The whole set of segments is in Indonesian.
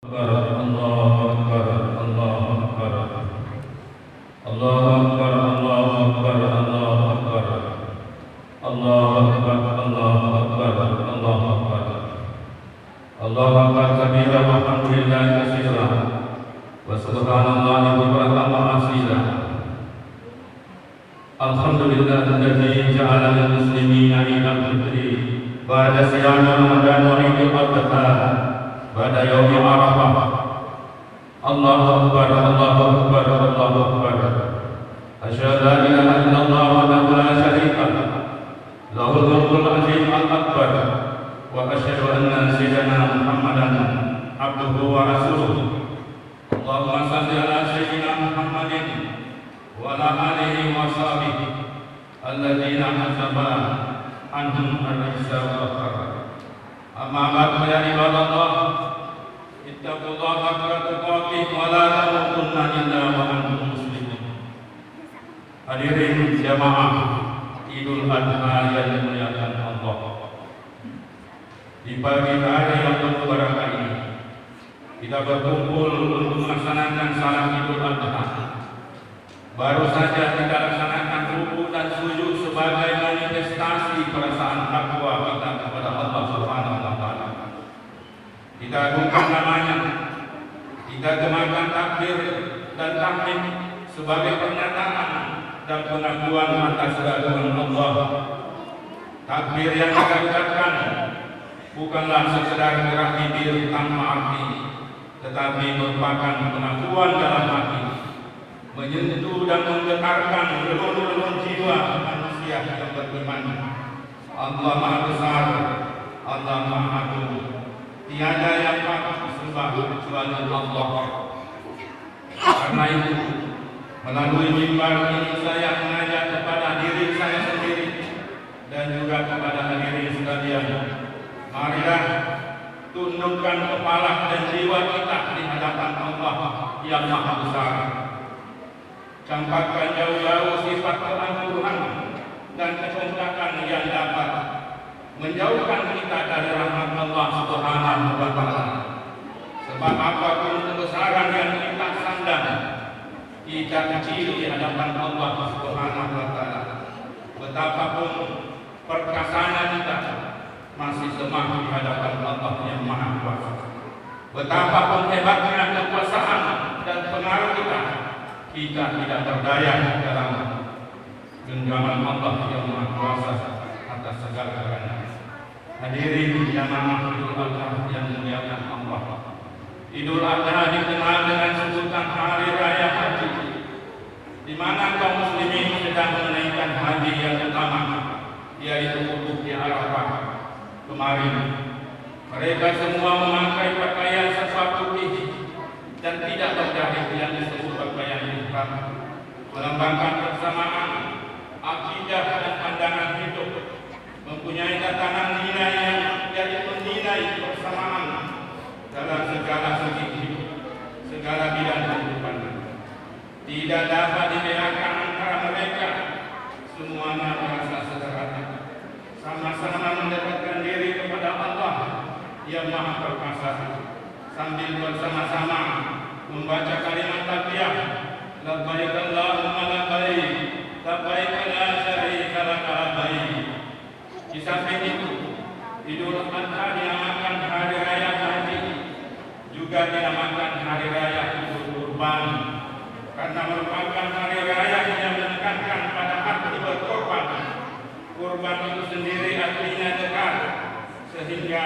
Allahu Akbar, Allahu Akbar, Allahu Akbar, Allahu Akbar, Allahu Akbar, Allahu Akbar, Allahu Akbar, Allahu Akbar, Allahu Akbar kabira walhamdulillahi katsira wa subhanallahi bukratan wa asila. Alhamdulillahilladzi ja'ala lil muslimina idul fitri ba'da siyam Ramadan wa idul adha ba'da yaumi Arafah. Allahu Akbar, Allahu Akbar, Allahu Akbar. Asyhadu an la ilaha illallah wahdahu la syarika lah, lahul mulkul azim al-akbar, wa asyhadu anna sayyidina Muhammadan abduhu wa rasuluh. Allahumma shalli ala sayyidina Muhammadin wa ala alihi wa sahbihi alladzina hazaba anhum ar-rizqa wal fakhar. Amma ba'du ya ibadallah, ittaqullaha haqqa tuqatih wa la tamutunna illa wa antum muslimun. Hadirin jamaah Idul Adha yang dimuliakan Allah, di pagi hari yang berbarakah ini kita berkumpul untuk melaksanakan salat Idul Adha. Baru saja kita laksanakan ruku dan sujud sebagai manifestasi perasaan takwa kita kepada Allah Subhanahu wa taala. Kita agungkan namanya, kita gemakan takbir dan tahmid sebagai pernyataan dan pengakuan atas keagungan Allah. Takbir yang kita ucapkan bukanlah sekedar gerak bibir tanpa arti, tetapi merupakan pengakuan dalam hati, menyentuh dan menggetarkan relung-relung jiwa manusia yang beriman. Allah Maha Besar, Allah Maha Agung, tiada yang patut disembah kecuali Allah. Karena itu, melalui mimbar ini saya mengajak kepada diri saya sendiri dan juga kepada hadirin sekalian, marilah tundukkan kepala dan jiwa kita di hadapan Allah yang Maha Besar. Campakkan jauh-jauh sifat keangkuhan dan kecongkakan yang dapat menjauhkan kita dari rahmat Allah Subhanahu wa taala. Sebab apapun kebesaran yang kita sandang, kita kecil di hadapan Allah Subhanahu wa taala. Betapapun perkasaan kita masih lemah di hadapan Allah yang Maha Kuasa. Betapapun hebatnya kekuasaan dan pengaruh kita, kita tidak berdaya dalam genggaman Allah yang Maha Kuasa atas segala-galanya. Hadirin jamaah Idul Adha yang dimuliakan Allah, Idul Adha dikenal dengan sebutan Hari Raya Haji, di mana kaum muslimin sedang menunaikan haji yang utama, yaitu wukuf di Arafah. Kemarin mereka semua memakai pakaian serba putih dan tidak berjahit yang disebut pakaian ihram, melambangkan persamaan akidah dan pandangan hidup, mempunyai tatanan nilai yang menjadi penilai persamaan dalam segala segi hidup, segala bidang kehidupan. Tidak dapat dibedakan antara mereka, semuanya merasa sederhana, sama-sama mendekatkan diri kepada Allah yang Maha Perkasa, sambil bersama-sama membaca kalimat takbir, labbaik Allahumma labbaik, labbaik la syarika laka labbaik. Di samping itu, Idul Adha dinamakan Hari Raya Haji, juga dinamakan Hari Raya Idul Kurban, karena merupakan hari raya yang menekankan pada hati berkorban. Kurban itu sendiri artinya dekat, sehingga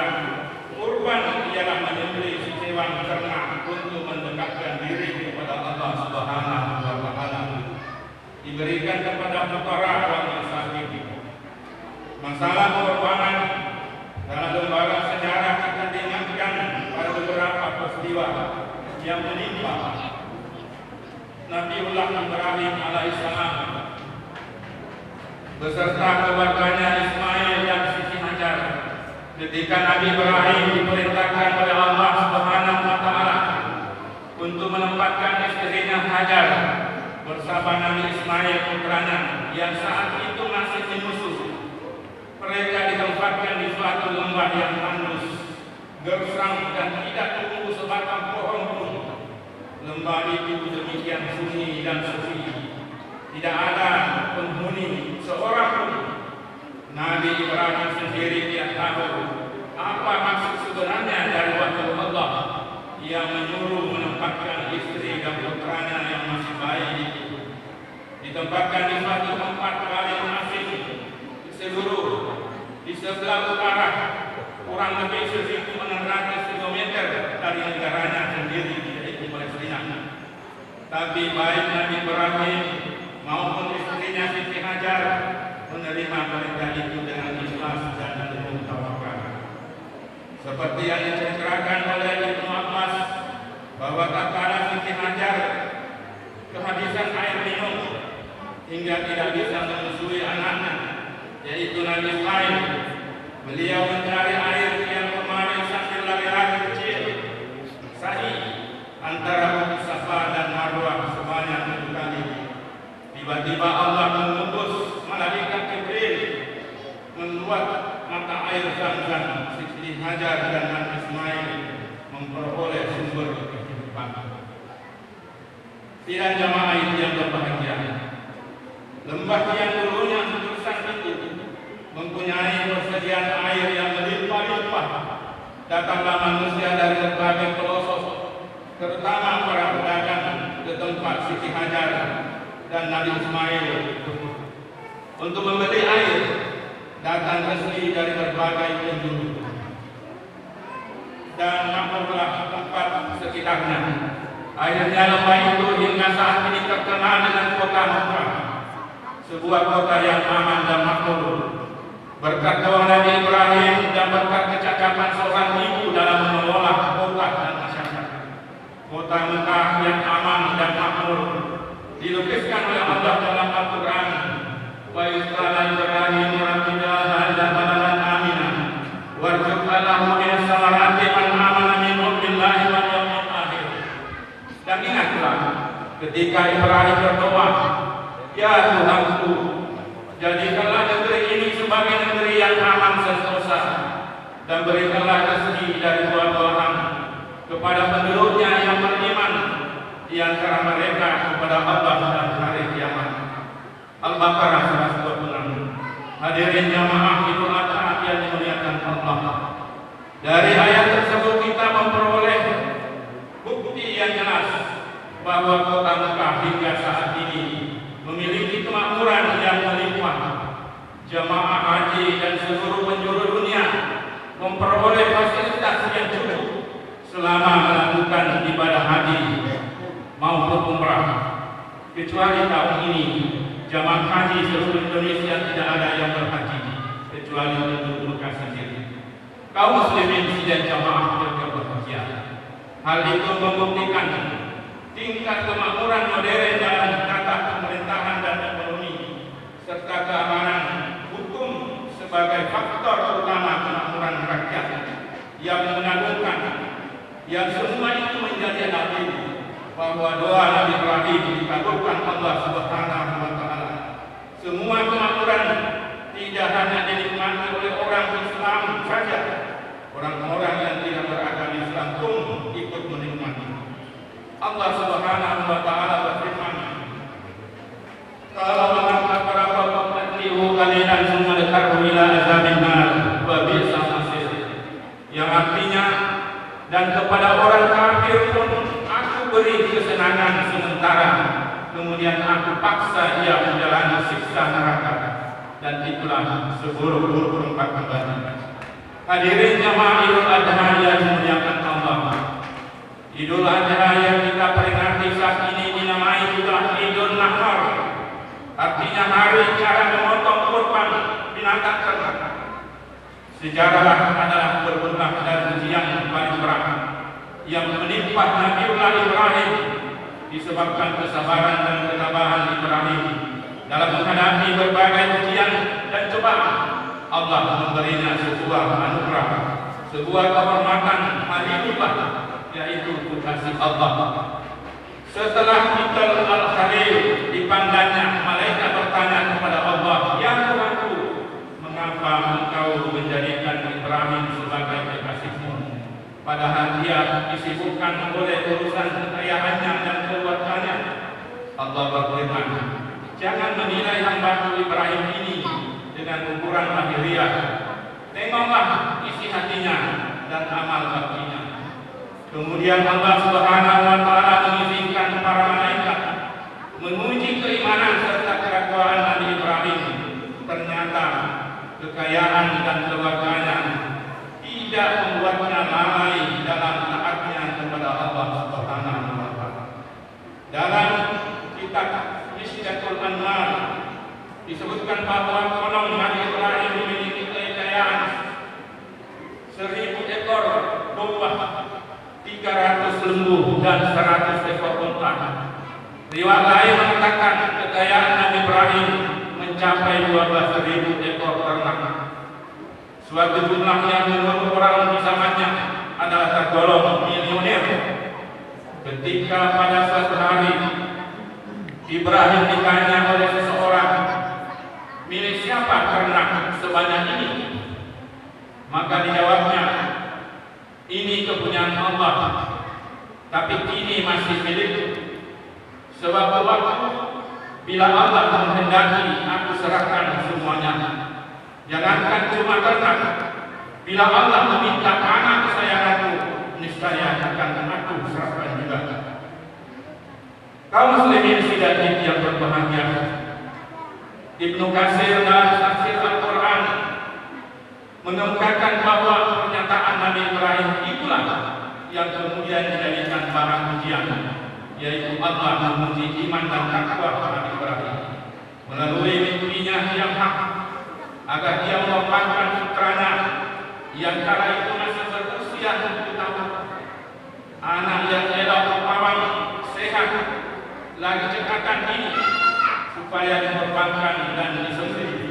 kurban ialah menyembelih hewan ternak untuk mendekatkan diri kepada Allah Subhanahu wa taala, diberikan kepada fuqara wal masakin. Masalah pengorbanan dalam lembaga sejarah kita diingatkan pada beberapa peristiwa yang menimpa Nabiullah Ibrahim alaihissalam beserta keluarganya Ismail dan Siti Hajar. Ketika Nabi Ibrahim diperintahkan oleh Allah Subhanahu wa taala untuk menempatkan istrinya Hajar bersama Nabi Ismail putranya yang saat itu masih menyusu, mereka ditempatkan di suatu lembah yang tandus, gersang dan tidak tumbuh sebatang pohon lembah itu demikian sunyi dan sepi. Tidak ada penghuni seorang pun. Nabi Ibrahim sendiri tidak tahu apa maksud sebenarnya dari wahyu Allah yang menyuruh menempatkan istri dan putranya yang masih bayi itu ditempatkan di suatu tempat paling asing di sebelah utara, kurang lebih 1.600 kilometer dari negaranya sendiri, yaitu Palestina. Tapi baik Nabi Ibrahim maupun istrinya Siti Hajar menerima perintah itu dengan ikhlas dan penuh tawakal. Seperti yang diceritakan oleh Ibnu Abbas bahwa tatkala Siti Hajar kehabisan air minum hingga tidak bisa menyusui anaknya, yaitu Nabi Ismail, beliau mencari air yang kemarin sambil lari-lari kecil, sa'i antara Bukit Safa dan Marwah sebanyak 7 kali. Tiba-tiba Allah mengutus malaikat Jibril membuat mata air Zam-Zam. Siti Hajar dan Nabi Ismail memperoleh sumber kehidupan. Tidak jamaah itu yang berbahagia. Lembah yang dulunya gersang itu mempunyai persediaan air yang melimpah-limpah. Datanglah manusia dari berbagai pelosok, terutama para pedagang, ke tempat Siti Hajar dan Nabi Ismail untuk membeli air. Datang resmi dari berbagai penjuru dan makmurlah tempat sekitarnya. Akhirnya lembah itu hingga saat ini terkenal dengan kota Mekah, sebuah kota yang aman dan makmur. Berkat doa Nabi Ibrahim dan berkat kecakapan seorang ibu dalam mengelola kota dan masyarakat, kota Mekah yang aman dan makmur dilukiskan oleh Allah dalam Al-Quran. Wa isqala Ibrahim rabbi ja'al baladan aminan warzuq lahu min samarati man amana minhum billahi wal yawmil akhir. Dan ingatlah ketika Ibrahim berdoa, ya Tuhanku, jadikanlah negeri ini sebagai negeri yang aman sentosa, dan berikanlah rezeki dari buah-buahan kepada penduduknya yang beriman, di antara mereka kepada Allah dan hari kiamat. Al-Baqarah 126. Hadirin jamaah Idul Adha yang dimuliakan Allah. Dari ayat tersebut kita memperoleh bukti yang jelas bahwa kota Mekah hingga saat ini memiliki kemakmuran yang melimpah. Jamaah haji dan seluruh penjuru dunia memperoleh fasilitas yang cukup selama melakukan ibadah haji maupun umrah. Kecuali tahun ini jamaah haji seluruh Indonesia tidak ada yang berhaji kecuali penduduk Mekah sendiri. Kaum muslimin dan jamaah yang berbahagia. Hal itu membuktikan tingkat kemakmuran modern dalam tata pemerintahan dan ekonomi serta keamanan hukum sebagai faktor utama kemakmuran rakyat yang mengagumkan, yang semua itu menjadi dalil bahwa doa Nabi Ibrahim dikabulkan Allah Subhanahu wa Ta'ala. Semua kemakmuran tidak hanya dinikmati oleh orang Islam saja, orang-orang yang tidak beragama Islam pun ikut menikmati. Allah Subhanahu wa Ta'ala berfirman, "Kalau mengangkat para qawmatihu qalilan summa dzakaru ila azabin nar wa bi'sal masir." Yang artinya, dan kepada orang kafir pun aku beri kesenangan sementara, kemudian aku paksa ia menjalani siksa neraka, dan itulah seburuk-buruk tempat kembali. Hadirin jamaah Idul Adha yang dimuliakan Allah. Idul Adha yang kita peringati saat ini dinamai juga Idul Nahar, artinya hari cara memotong kurban binatang ternak. Sejarah adalah berbelah dari ujian paling berat yang menimpa Nabiullah Ibrahim disebabkan kesabaran dan ketabahan Ibrahim dalam menghadapi berbagai ujian dan cobaan. Allah memberinya sebuah anugerah, sebuah kehormatan halilullah, yaitu kasih Allah. Setelah Iqbal al-Khalil dipandangnya, malaikat bertanya kepada Allah, "Ya Tuhanku, mengapa engkau menjadikan Ibrahim sebagai kekasihmu, padahal dia disibukkan oleh urusan ayahnya dan keluarganya. Allah berfirman, jangan menilai hamba Ibrahim ini dengan ukuran lahiriah. Tengoklah isi hatinya dan amal baktinya. Kemudian Allah Subhanahu wa Ta'ala mengizinkan para malaikat menguji keimanan serta keraguan Nabi Ibrahim. Ternyata kekayaan dan keluarganya tidak membuatnya lalai dalam taatnya kepada Allah Subhanahu wa Ta'ala. Dalam kitab Misdatul Anwar disebutkan bahwa konon Nabi Ibrahim memiliki kekayaan 1000 ekor domba, 300 lembu dan 100 ekor unta. Riwayat lain mengatakan kekayaan Nabi Ibrahim mencapai 12.000 ekor ternak. Suatu jumlah yang menurut orang di zamannya adalah tergolong milioner. Ketika pada suatu hari Ibrahim ditanya oleh seseorang, milik siapa ternak sebanyak ini? Maka dijawabnya, ini kepunyaan Allah, tapi kini masih milikku. Sebab waktu bila Allah menghendaki, aku serahkan semuanya. Jangankan cuma ternak, bila Allah meminta anak kesayanganku, niscaya akan aku serahkan juga. Kaum muslimin sidaqin yang berbahagia, Ibnu Katsir dalam tafsir Al-Quran mengemukakan bahwa pernyataan Nabi Ibrahim itulah yang kemudian dijadikan barang ujian, yaitu Allah menguji iman dan takwa Nabi Ibrahim melalui mimpinya yang hak, agar dia mengorbankan putranya yang kala itu masih berusia 7 tahun, anak yang elok rupawan, sehat, lagi cekatan ini, supaya dikorbankan dan disembelih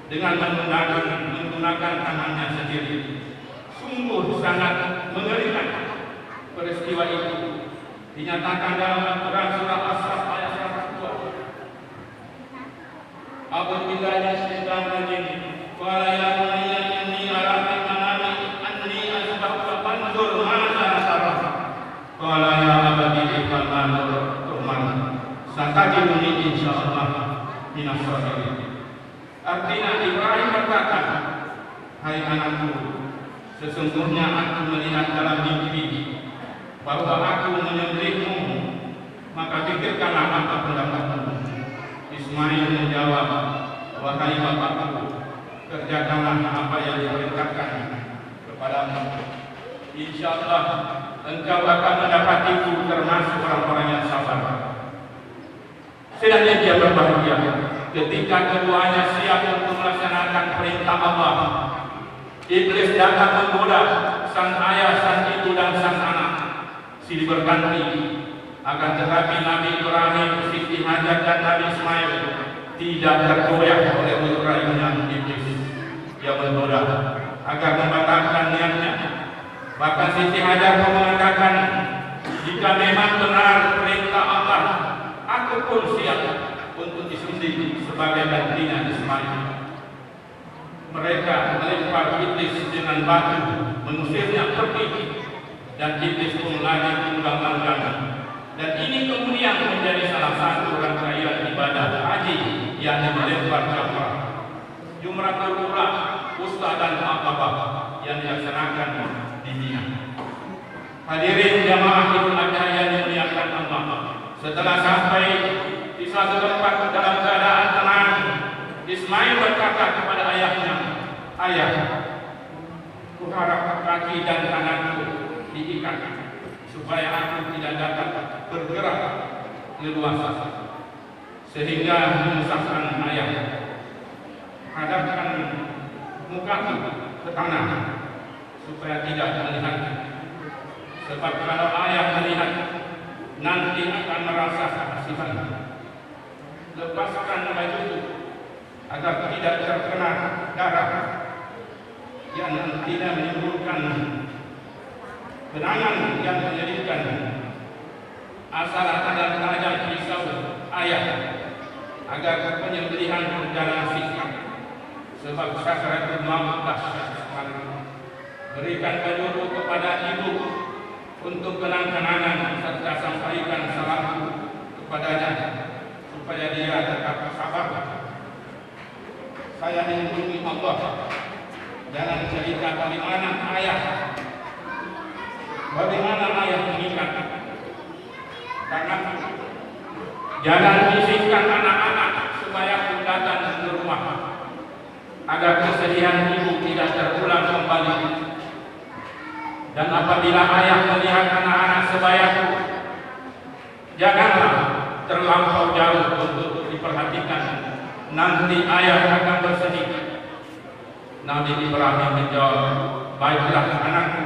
dengan menggunakan tangannya sendiri. Sungguh sangat mengerikan peristiwa itu. Dinyatakan dalam Al-Quran surah As-Saff ayat 102. A'udzubillahi minasyaitonir rajim. Qala ya bunayya inni ara fil manami anni asbahuka fanzur madza tara. Qala ya abati if'al ma tu'mar. Satajiduni insyaallah minas sabirin. Artinya Ibrahim berkata, hai anakku, sesungguhnya aku melihat dalam mimpi bahwa aku menyembelihmu, maka pikirkanlah apa pendapatmu. Ismail menjawab, wahai bapakku, kerjakanlah apa yang diperintahkan kepadamu. Insyaallah engkau akan mendapatiku termasuk orang-orang yang sabar. Sedangkan dia berbahagia ketika keduanya siap untuk melaksanakan perintah Allah. Iblis datang menggoda sang ayah, sang ibu dan sang anak silih berganti. Akan tetapi Nabi Ibrahim, Siti Hajar dan Nabi Ismail tidak tergoyah oleh uraian iblis yang menggoda agar membatalkan niatnya. Bahkan Siti Hajar mengatakan, jika memang benar perintah Allah, aku pun siap untuk disembelih sebagai gantinya Ismail. Mereka melempar iblis dengan batu, mengusirnya pergi, dan iblis pun lagi tunggang-tunggang. Dan ini kemudian menjadi salah satu rangkaian ibadah haji yang melempar jamrah, Jumratul Ula, Wusta dan Aqabah yang dilaksanakan di Mina. Hadirin jamaah Idul Adha yang dimuliakan Allah, setelah sampai di suatu tempat dalam keadaan tenang, Ismail berkata kepada ayahnya, ayah, kuharap kaki dan tanganku diikat supaya aku tidak dapat bergerak leluasa, sehingga menyusahkan ayah. Hadapkan mukaku ke tanah supaya tidak melihat, sebab kalau ayah melihat nanti akan merasa kasihan. Lepaskan baju agar tidak terkena darah yang nantinya menimbulkan benangan yang menyedihkan. Asal ada tajam pisau ayah agar penyembelihan berjalan singkat, sebab sakaratul maut dahsyat sekali. Berikan penyuruh kepada ibu untuk kenang-kenangan serta sampaikan salamku kepadanya supaya dia tetap sabar. Saya dilindungi Allah. Jangan cerita bagaimana ayah mengikat karena jangan bisikkan anak-anak supaya datang ke rumah agar kesedihan ibu tidak terulang kembali. Dan apabila ayah melihat anak-anak sebayaku, janganlah terlampau jauh untuk diperhatikan. Nanti ayah akan bersedih. Nabi Ibrahim menjawab, baiklah anakku,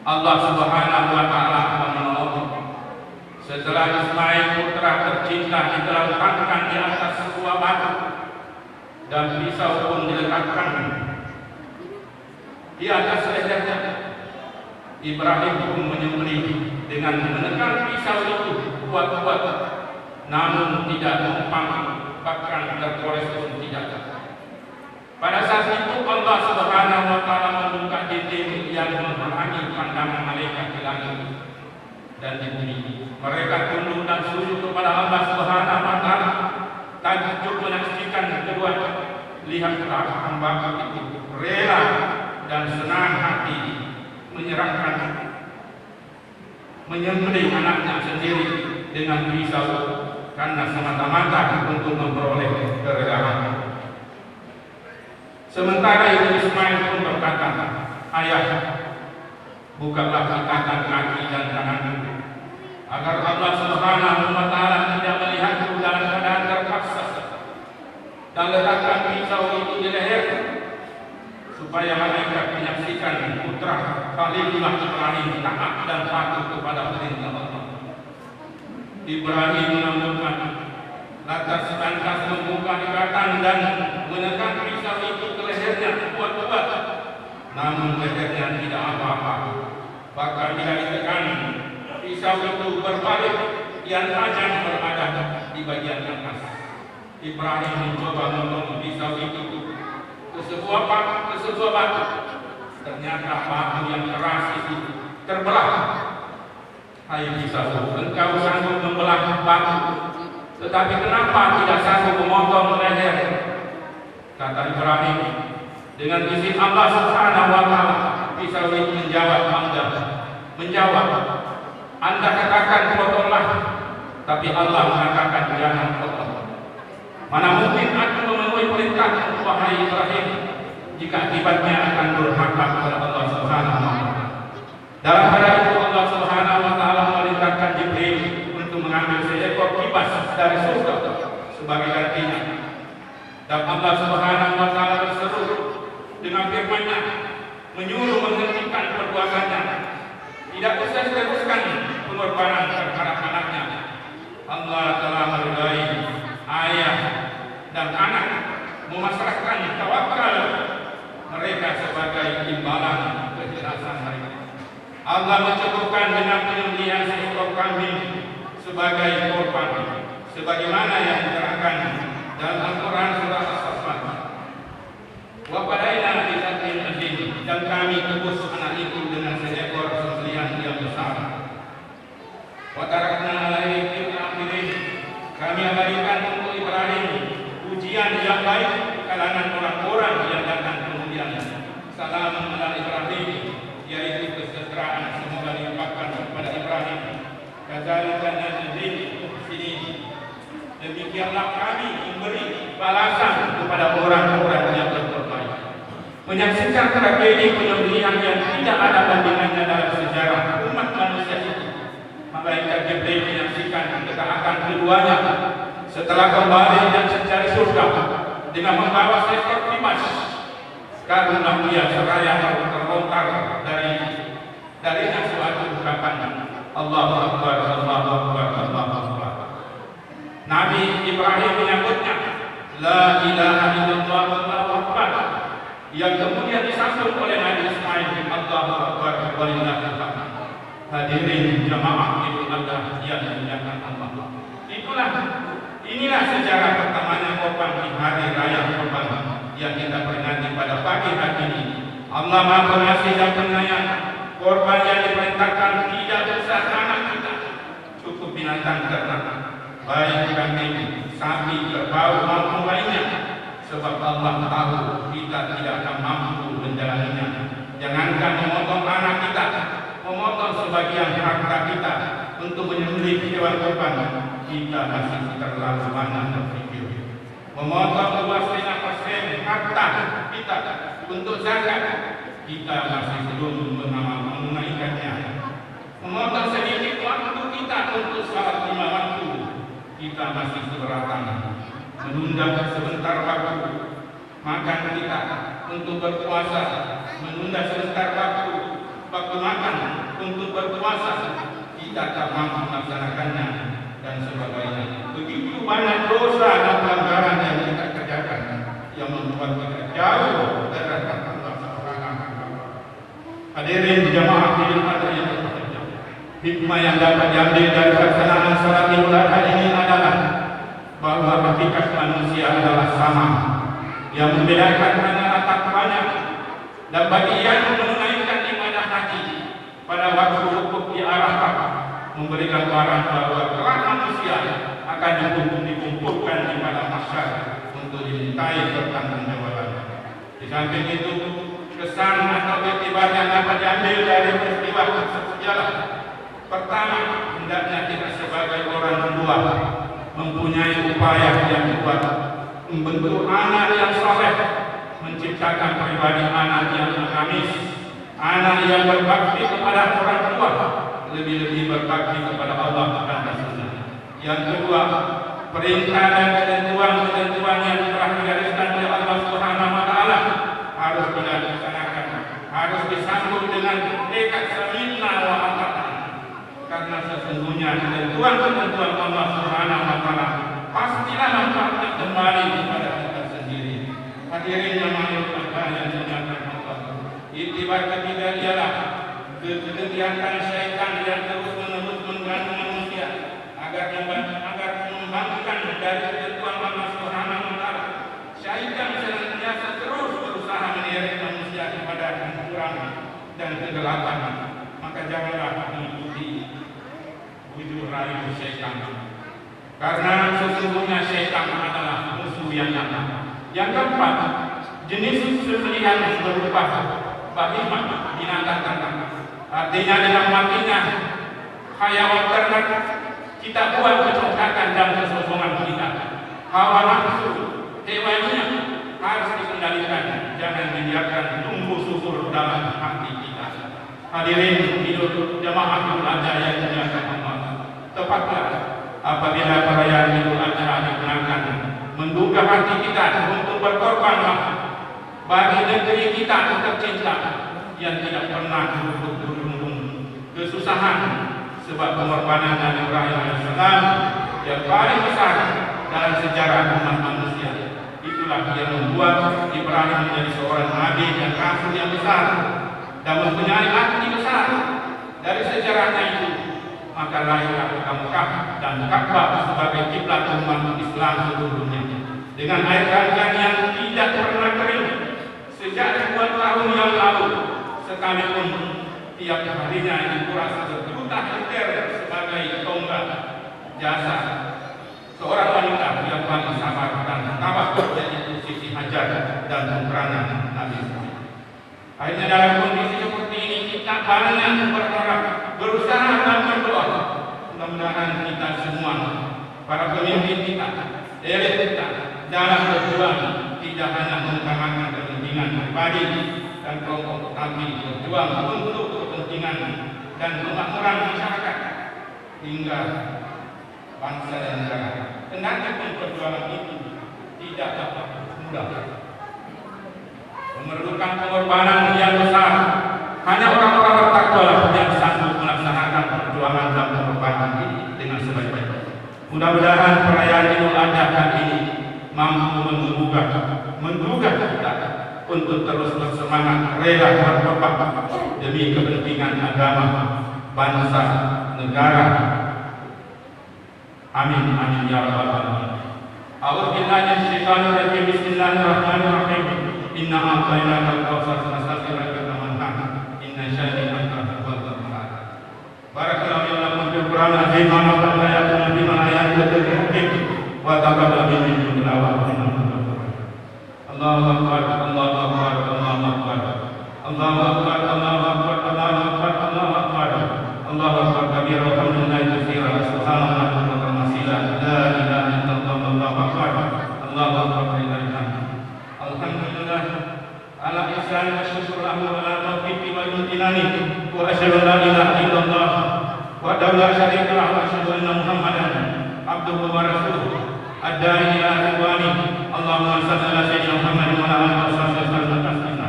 Allah Subhanahu wa Ta'ala akan menolongmu. Setelah Ismail putra tercinta diterletakkan di atas sebuah batu dan pisau pun diletakkan di atas lehernya, Ibrahim pun menyembelih dengan menekan pisau itu kuat-kuat, namun tidak tumpang, bahkan tergores pun tidak. Pada saat itu Allah Subhanahu wa Ta'ala membuka dinding yang menghalangi pandangan malaikat di langit dan di bumi. Mereka tunduk dan sujud kepada Allah Subhanahu wa Ta'ala. Takjub menyaksikan kedua, lihatlah hamba itu rela dan senang hati menyembelih anaknya sendiri dengan pisau karena semata-mata untuk memperoleh kerelaan. Sementara itu Ismail pun berkata, ayah, bukalah ikatan kaki dan tanganku agar Allah Subhanahu wa Ta'ala tidak melihatku dalam keadaan terpaksa, dan letakkan pisau itu di leherku supaya malaikat menyaksikan putra Khalilullah Ibrahim taat dan patuh kepada perintah Allah. Ibrahim menambahkan, lantas membuka ikatan dan menekan pisau itu ke lehernya kuat-kuat, namun lehernya tidak apa-apa. Bahkan bila ditekan, pisau itu berbalik dan tajam berada di bagian atas. Ibrahim mencoba memotong pisau itu ke sebuah batu. Ternyata batu yang keras itu terbelah. Hai pisau, engkau sanggup membelah batu, tetapi kenapa tidak sanggup memotong leher? Kata Ibrahim, dengan izin Allah Subhanahu wa Ta'ala, pisau itu menjawab, Anda katakan potonglah, tapi Allah mengatakan jangan potong. Mana mungkin aku memenuhi perintah wahai Ibrahim jika akibatnya akan durhaka kepada Allah Subhanahu wa Ta'ala. Dalam hal itu Allah Subhanahu wa Ta'ala memerintahkan Jibril untuk mengambil seekor kibas dari surga sebagai gantinya. Dan Allah Subhanahu wa Ta'ala berseru dengan firman-Nya, menyuruh menghentikan perbuatannya. Tidak usah diteruskan pengorbanan terhadap anaknya. Allah telah meridai ayah dan anak memasrahkan tawakal mereka sebagai imbalan keikhlasan mereka. Allah mencukupkan dengan penyembelihan seekor kambing sebagai korban, sebagaimana yang diterangkan dalam Al-Quran surah As-Saffat. Wa qadaina bi dzikrin azim, dan kami tebus anak itu dengan seekor sembelihan yang besar. Wa tarakna alaihi fil akhirin, kami abadikan untuk Ibrahim ujian yang baik kalangan orang-orang yang datang kemudian. Salam ala Ibrahim, yaitu kesejahteraan semoga dilimpahkan kepada Ibrahim. Kadzalika najzil muhsinin, demikianlah kami memberi balasan kepada orang-orang yang berbuat. Menyaksikan tragedi penyembelihan yang tidak ada bandingannya dalam sejarah umat manusia itu, malaikat Jibril menyaksikan ketaatan keduanya setelah kembali dan mencari surga dengan membawa seekor kibas. Karena dia seraya terlontar darinya suatu ungkapan, Allahu Akbar, Allahu Akbar, Allahu Akbar. Nabi Ibrahim menyebutnya La ilaha illallah Allahu Akbar, yang kemudian disambung oleh Nabi Ismail, Allahu Akbar walillahil hamd. Hadirin jamaah Idul Adha yang dimuliakan Allah. Inilah sejarah pertamanya korban di hari raya Kurban yang kita peringati pada pagi hari ini. Allah Maha Pengasih dan Penyayang korban yang diperintahkan tidak usah anak kita, cukup binatang ternak, baik kambing, sapi, kerbau maupun lainnya, sebab Allah tahu kita tidak akan mampu menjalaninya. Jangankan memotong anak kita, memotong sebagian harta kita untuk menyembelih hewan kurban, kita masih terlalu banyak berpikir. Memotong 2,5% harta kita untuk zakat, kita masih belum menunaikannya. Memotong sedikit waktu kita untuk salat 5 waktu, kita masih keberatan. Menunda sebentar waktu makan kita untuk berpuasa, menunda sebentar waktu makan untuk berpuasa, kita tak mampu melaksanakannya dan sebagainya. Begitu banyak dosa dan pelanggaran yang kita kerjakan yang membuat kita jauh dari rahmat Allah Subhanahu. Hadirin jamaah yang berbahagia, hikmah yang dapat diambil dari pelaksanaan salat Idul Adha ini adalah bahwa hakikat manusia adalah sama. Yang membedakan hanyalah takwanya, dan bagi yang menunaikan ibadah haji pada waktu wukuf di Arafah memberikan barang bahwa kelak manusia akan dikumpulkan di padang mahsyar untuk dimintai pertanggungjawaban. Di samping itu, kesan atau iktibar yang dapat diambil dari peristiwa sejarah. Pertama, hendaknya kita sebagai orang tua mempunyai upaya yang kuat membentuk anak yang saleh, menciptakan pribadi anak yang agamis, anak yang berbakti kepada orang tua, lebih-lebih berbakti kepada Allah dan Rasulnya. Yang kedua, perintah dan ketentuan yang telah digariskan oleh Allah Subhanahu wa taala harus dilaksanakan, harus disambung dengan tekad sami'na wa ata'na. Karena sesungguhnya ketentuan Allah Subhanahu wa taala pastilah manfaatnya kembali kepada kita sendiri. Hadirin yang yang dimuliakan Allah. Iktibar ketiga ialah kegiatan syaitan yang terus-menerus mengganggu manusia agar membangkitkan dari ketentuan Allah Subhanahu wa taala. Syaitan senantiasa terus berusaha menyeret manusia kepada kekurangan dan kegelapan. Maka janganlah mengikuti bujuk rayu syaitan, karena sesungguhnya syaitan adalah musuh yang nyata. Yang keempat, jenis seselihan berupa bahimah, binatang ternak. Artinya dengan matinya hayawan ternak, kita buat kecongkakan dan kesombongan kita. Hawa nafsu hewaninya harus dikendalikan, jangan dibiarkan tumbuh subur dalam hati kita. Hadirin hidup jamaah Idul Adha yang dimuliakan Allah, tepatlah apabila perayaan Idul Adha digunakan menggugah hati kita untuk berkorban bagi negeri kita tercinta yang tidak pernah berujung kesusahan, sebab pengorbanan Nabi Ibrahim AS yang paling besar dalam sejarah umat manusia. Itulah yang membuat Ibrahim menjadi seorang nabi dan rasul yang besar dan mempunyai arti besar. Dari sejarahnya itu, maka lahirlah Mekah dan Ka'bah sebagai kiblat umat Islam seluruh dunia, dengan air hujan yang tidak pernah kering sejak ribuan tahun yang lalu, sekalipun tiap harinya dikuras berjuta hektar sebagai tonggak jasa seorang wanita yang paling sabar dan tabah, yaitu Siti Hajar dan putranya Nabi Ibrahim. Akhirnya dalam kondisi seperti ini kita banyak berharap, berusaha dan berdoa. Mudah-mudahan kita semua, para pemimpin kita, elit kita, dalam berjuang tidak hanya mengutamakan kepentingan pribadi dan kelompok, tapi berjuang untuk kepentingan dan kemakmuran masyarakat hingga bangsa dan negara. Kendati pun perjuangan itu tidak dapat mudah, memerlukan pengorbanan yang besar. Hanya orang-orang bertakwa yang sanggup melaksanakan perjuangan dan pengorbanan ini dengan sebaik-baiknya. Mudah-mudahan perayaan Idul Adha kali ini mampu menggugah kita untuk terus bersemangat rela berkorban demi kepentingan agama, bangsa, negara. Amin amin ya rabbal alamin. A'udzu billahi minasyaitonir rajim. Bismillahirrahmanirrahim. Inna a'tainakal kautsar, fasalli li rabbika wanhar. Inna syani'aka Al-Quran Azim wa nafa'na ya bima ayatul hakim wa taqabbal minna tilawatan. Allahu Akbar, Allahu Akbar, Allahu Akbar, Allahu Akbar, Allahu Akbar, Allahu Akbar, Allahu Akbar, Allahu Akbar kabira walhamdulillahi katsira subhanallah wa bihamdihi la ilaha illallah Allahu Akbar, Allahu Akbar walillahil hamd. Alhamdulillah ala ihsani wa syukur lahu ala taufiqi wal imtinani wa asyhadu an la ilaha illallah wa la syarika lahu wa asyhadu anna Muhammadan abduhu wa rasuluh ad-da'i ila ridwani. Allahumma shalli ala sayyidina Muhammad wa ala alihi wa sahbihi taslima.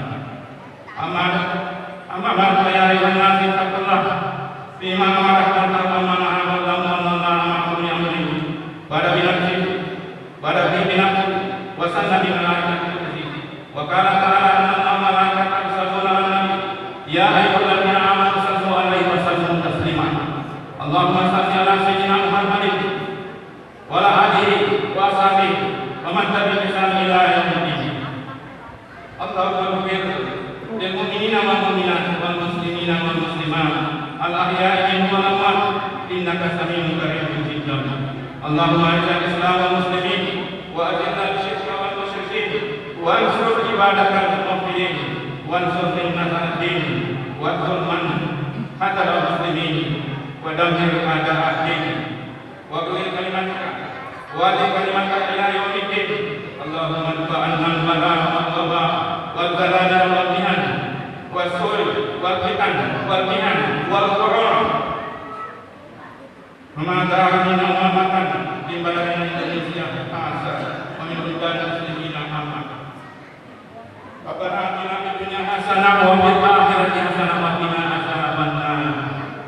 Amma ba'du ya ayyuhan nas taqullah fima amarakum ta'amana Allahu ma'akum ya amri bada binafsi bada binafsi wa sanna bi malaikatihi wa qala ta'ala anna malaikata yusalluna 'alan nabi ya ayyuhalladzina amanu sallu 'alaihi wa sallimu taslima. Allahumma shalli ala sayyidina Muhammadin wa ala alihi wa sahbihi wa man tabi'ahum bi ihsan ila yaumil din. Allahumma ighfir lil mu'minina wal mu'minat wal muslimina wal muslimat al ahya'i minhum wal amwat innaka samii'un qariibun mujib. Allahumma izzil islam wal muslimin wa adilla asyirka wal musyrikin wa ansur ibadakal muwahhidin wa ansur din wa ansur man qatala muslimin wa dammir a'da'ad-din wa qul kalimatika wa li kalimatika ila yaumiddin. Allahumma anna al-bala'a wal waba wal zalala wal mihan was sul wal fitan wal mihan wal qurun ma da'ana wa matan di badan Indonesia khasa wa min badan muslimina amma. Rabbana atina fid dunya hasanah wa fil akhirati hasanah wa qina adzabannar.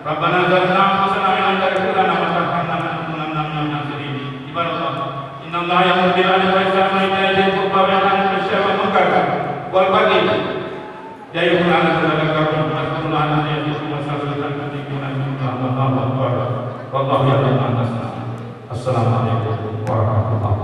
Rabbana zalamna anfusana wa in lam taghfir lana wa tarhamna lanakunanna minal khasirin. Ibaratullah inna Allaha ya'muru bil 'adli wa ihsani wa ita'i dzil qurba wa yanha 'anil fahsya'i wal munkar wal baghi ya'idhukum la'allakum tadhakkarun. Fadhkurullaha yadhkurkum wasabbihuhu Allahu akbar. Wallahu ya'lamu ma tasna'un. Assalamualaikum warahmatullahi wabarakatuh.